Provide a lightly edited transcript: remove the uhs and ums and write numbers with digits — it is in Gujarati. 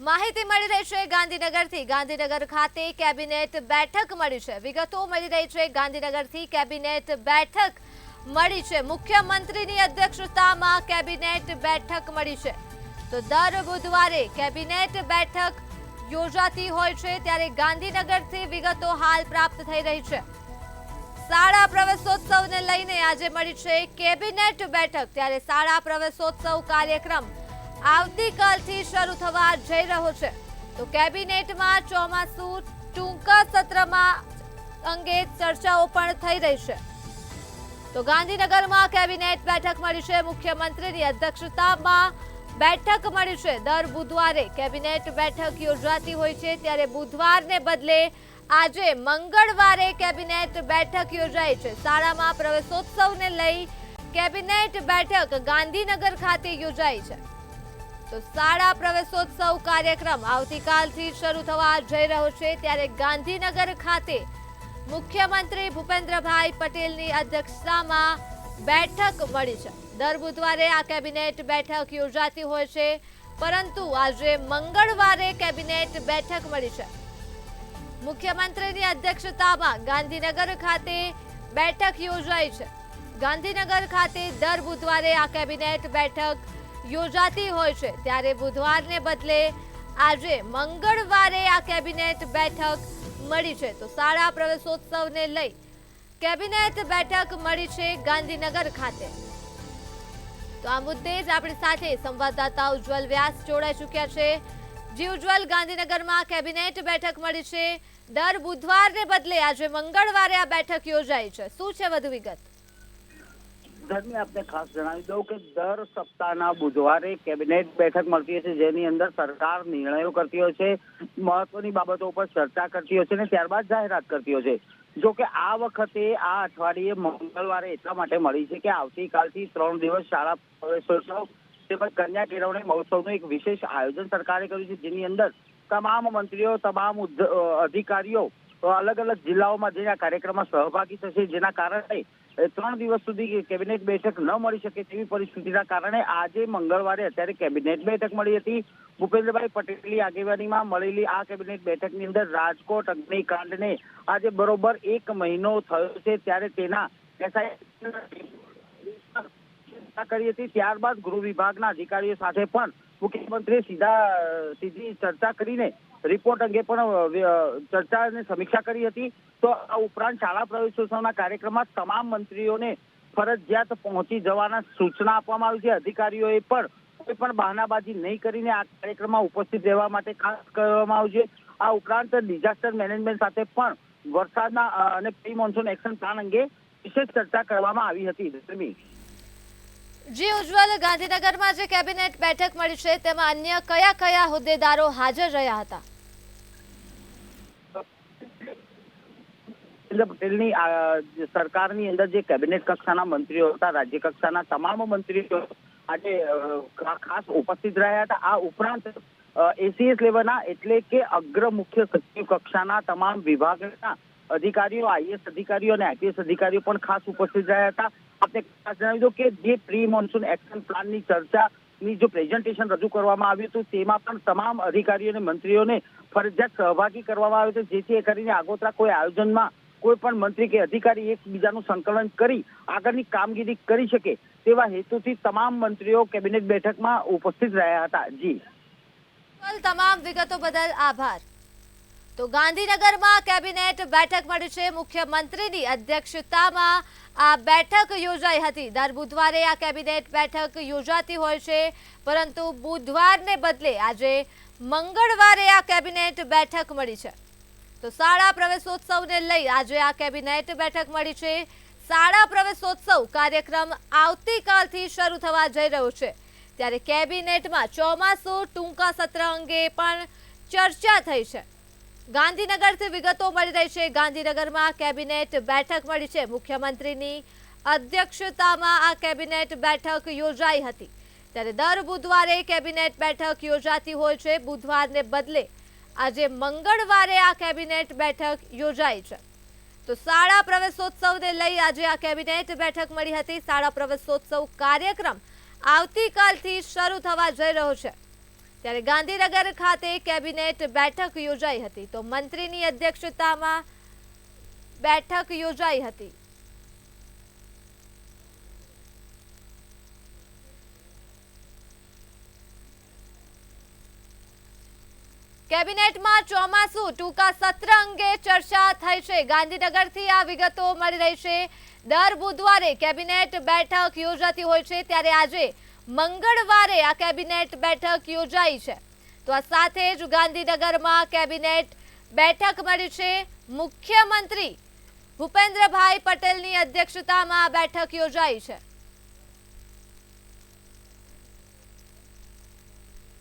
માહિતી મળી રહી છે ગાંધીનગરથી। ગાંધીનગર ખાતે કેબિનેટ બેઠક મળી છે। વિગતો મળી રહી છે ગાંધીનગરથી કેબિનેટ બેઠક મળી છે। મુખ્યમંત્રીની અધ્યક્ષતામાં કેબિનેટ બેઠક મળી છે। તો દર બુધવારે કેબિનેટ બેઠક યોજાતી હોય છે, ત્યારે ગાંધીનગરથી વિગતો હાલ પ્રાપ્ત થઈ રહી છે। શાળા પ્રવેશોત્સવને લઈને આજે મળી છે કેબિનેટ બેઠક, ત્યારે શાળા પ્રવેશોત્સવ કાર્યક્રમ આવતીકાલથી શરૂ થવા જઈ રહ્યો છે। તો કેબિનેટમાં ચોમાસુ ટૂંકા સત્રમાં અંગે ચર્ચાઓ પણ થઈ રહી છે। તો ગાંધીનગરમાં કેબિનેટ બેઠક મળી છે। મુખ્યમંત્રીની અધ્યક્ષતામાં બેઠક મળી છે। દર બુધવારે કેબિનેટ બેઠક યોજાતી હોય છે, ત્યારે બુધવારને બદલે આજે મંગળવારે કેબિનેટ બેઠક યોજાઈ છે। શાળામાં પ્રવેશોત્સવને લઈ કેબિનેટ બેઠક ગાંધીનગર ખાતે યોજાઈ છે। તો શાળા પ્રવેશોત્સવ કાર્યક્રમ આવતીકાલથી શરૂ થવા જઈ રહ્યો છે, ત્યારે ગાંધીનગર ખાતે મુખ્યમંત્રી ભૂપેન્દ્રભાઈ પટેલની અધ્યક્ષતામાં બેઠક મળી છે। દર બુધવારે આ કેબિનેટ બેઠક યોજાતી હોય છે, પરંતુ આજે મંગળવારે કેબિનેટ બેઠક મળી છે। મુખ્યમંત્રીની અધ્યક્ષતામાં ગાંધીનગર ખાતે બેઠક યોજાઈ છે। ગાંધીનગર ખાતે દર બુધવારે આ કેબિનેટ બેઠક યોજાતી હોય છે, ત્યારે બુધવારને બદલે આજે મંગળવારે આ કેબિનેટ બેઠક મળી છે। તો શાળા પ્રવેશોત્સવને લઈ કેબિનેટ બેઠક મળી છે ગાંધીનગર ખાતે। તો આ મુદ્દે જ આપણી સાથે સંવાદદાતા ઉજ્જવલ વ્યાસ જોડાઈ ચૂક્યા છે। જી ઉજ્જવલ, ગાંધીનગરમાં કેબિનેટ બેઠક મળી છે, દર બુધવારને બદલે આજે મંગળવારે આ બેઠક યોજાઈ છે, શું છે વધુ વિગત? ધર્મી, આપને ખાસ જણાવી દઉં કે દર સપ્તાહના બુધવારે કેબિનેટ બેઠક મળતી હોય છે, જેની અંદર સરકાર નિર્ણયો કરતી હોય છે, મહત્વની બાબતો પર ચર્ચા કરતી હોય છે અને ત્યારબાદ જાહેરાત કરતી હોય છે। જો કે આ વખતે આ અઠવાડિયે મંગળવારે એટલા માટે મળી છે કે આવતીકાલથી 3 દિવસ શાળા પ્રવેશોત્સવ તેમજ કન્યા કેળવણી મહોત્સવનું એક વિશેષ આયોજન સરકારે કર્યું છે, જેની અંદર તમામ મંત્રીઓ, તમામ અધિકારીઓ અલગ અલગ જિલ્લાઓમાં જઈને આ કાર્યક્રમમાં સહભાગી થશે, જેના કારણે 3 દિવસ સુધી કેબિનેટ બેઠક ન મળી શકે તેવી પરિસ્થિતિના કારણે આજે મંગળવારે અત્યારે કેબિનેટ બેઠક મળી હતી। ભૂપેન્દ્રભાઈ પટેલની આગેવાનીમાં મળેલી આ કેબિનેટ બેઠકની અંદર રાજકોટ અગ્નિકાંડને આજે બરોબર 1 મહિનો થયો છે, ત્યારે તેના કરી હતી। ત્યારબાદ ગૃહ વિભાગના અધિકારીઓ સાથે પણ મુખ્યમંત્રીએ સીધી ચર્ચા કરીને રિપોર્ટ અંગે પણ ચર્ચા અને સમીક્ષા કરી હતી। તો આ ઉપરાંત શાળા પ્રવેશોત્સવના કાર્યક્રમમાં તમામ મંત્રીઓને ફરજિયાત પહોંચી જવાના સૂચના આપવામાં આવી છે। અધિકારીઓએ પણ કોઈ પણ બહાનાબાજી નહીં કરીને આ કાર્યક્રમમાં ઉપસ્થિત રહેવા માટે ખાસ કહેવામાં આવ્યું છે। આ ઉપરાંત ડિઝાસ્ટર મેનેજમેન્ટ સાથે પણ વરસાદના અને પ્રી મોન્સૂન એક્શન પ્લાન અંગે વિશેષ ચર્ચા કરવામાં આવી હતી। જી ઉજ્જવલ, ગાંધીનગરમાં જે કેબિનેટ બેઠક મળી છે તેમાં અન્ય કયા કયા હોદ્દેદારો હાજર રહ્યા હતા? પટેલની સરકારની અંદર જે કેબિનેટ કક્ષાના મંત્રીઓ હતા, રાજ્ય કક્ષાના તમામ મંત્રીઓ આજે ખાસ ઉપસ્થિત રહ્યા હતા। આ ઉપરાંત એસીએસ લેવલના એટલે કે અગ્ર મુખ્ય સચિવ કક્ષાના તમામ વિભાગના અધિકારીઓ, આઈએએસ અધિકારીઓ અને આઈપીએસ અધિકારીઓ પણ ખાસ ઉપસ્થિત રહ્યા હતા। આપણે ખાસ જણાવી દઉં કે જે પ્રી મોન્સૂન એક્શન પ્લાનની ચર્ચાની જો પ્રેઝન્ટેશન રજૂ કરવામાં આવ્યું હતું, તેમાં પણ તમામ અધિકારીઓ અને મંત્રીઓને ફરજિયાત સહભાગી કરવામાં આવ્યો છે, જેથી કરીને આગોતરા કોઈ આયોજનમાં કોઈ પણ મંત્રી કે અધિકારી એકબીજાનું સંકલન કરી આગળની કામગીરી કરી શકે તેવા હેતુથી તમામ મંત્રીઓ કેબિનેટ બેઠકમાં ઉપસ્થિત રહ્યા હતા। જી તમામ વિગતો બદલ આભાર। તો ગાંધીનગરમાં કેબિનેટ બેઠક મળી છે। મુખ્યમંત્રીની અધ્યક્ષતામાં આ બેઠક યોજાઈ હતી। દર બુધવારે આ કેબિનેટ બેઠક યોજાતી હોય છે, પરંતુ બુધવારને બદલે આજે મંગળવારે આ કેબિનેટ બેઠક મળી છે। તો શાળા પ્રવેશોત્સવને લઈ આજે આ કેબિનેટ બેઠક મળી છે। શાળા પ્રવેશોત્સવ કાર્યક્રમ આવતીકાલથી શરૂ થવા જઈ રહ્યો છે, ત્યારે કેબિનેટમાં ચોમાસુ ટૂંકા સત્ર અંગે પણ ચર્ચા થઈ છે। ગાંધીનગરથી વિગતો મળી રહી છે। ગાંધીનગરમાં કેબિનેટ બેઠક મળી છે। મુખ્યમંત્રીની અધ્યક્ષતામાં આ કેબિનેટ બેઠક યોજાઈ હતી, ત્યારે દર બુધવારે કેબિનેટ બેઠક યોજાતી હોય છે, બુધવારને બદલે આજે મંગળવારે આ કેબિનેટ બેઠક યોજાઈ છે। તો શાળા પ્રવેશોત્સવને લઈ આજે આ કેબિનેટ બેઠક મળી હતી। શાળા પ્રવેશોત્સવ કાર્યક્રમ આવતીકાલથી શરૂ થવા જઈ રહ્યો છે, ત્યારે ગાંધીનગર ખાતે કેબિનેટ બેઠક યોજાઈ હતી તો મંત્રીની અધ્યક્ષતામાં બેઠક યોજાઈ હતી. કેબિનેટમાં ચોમાસુ ટૂંકા સત્ર અંગે ચર્ચા થઈ છે. ગાંધીનગરથી આ વિગતો મળી રહી છે. દર બુધવારે કેબિનેટ બેઠક યોજાતી હોય છે ત્યારે આજે મંગળવારે આ કેબિનેટ બેઠક યોજાઈ છે. તો આ સાથે જ ગાંધીનગરમાં કેબિનેટ બેઠક મળી છે. મુખ્યમંત્રી ભૂપેન્દ્રભાઈ પટેલની અધ્યક્ષતામાં આ બેઠક યોજાઈ છે.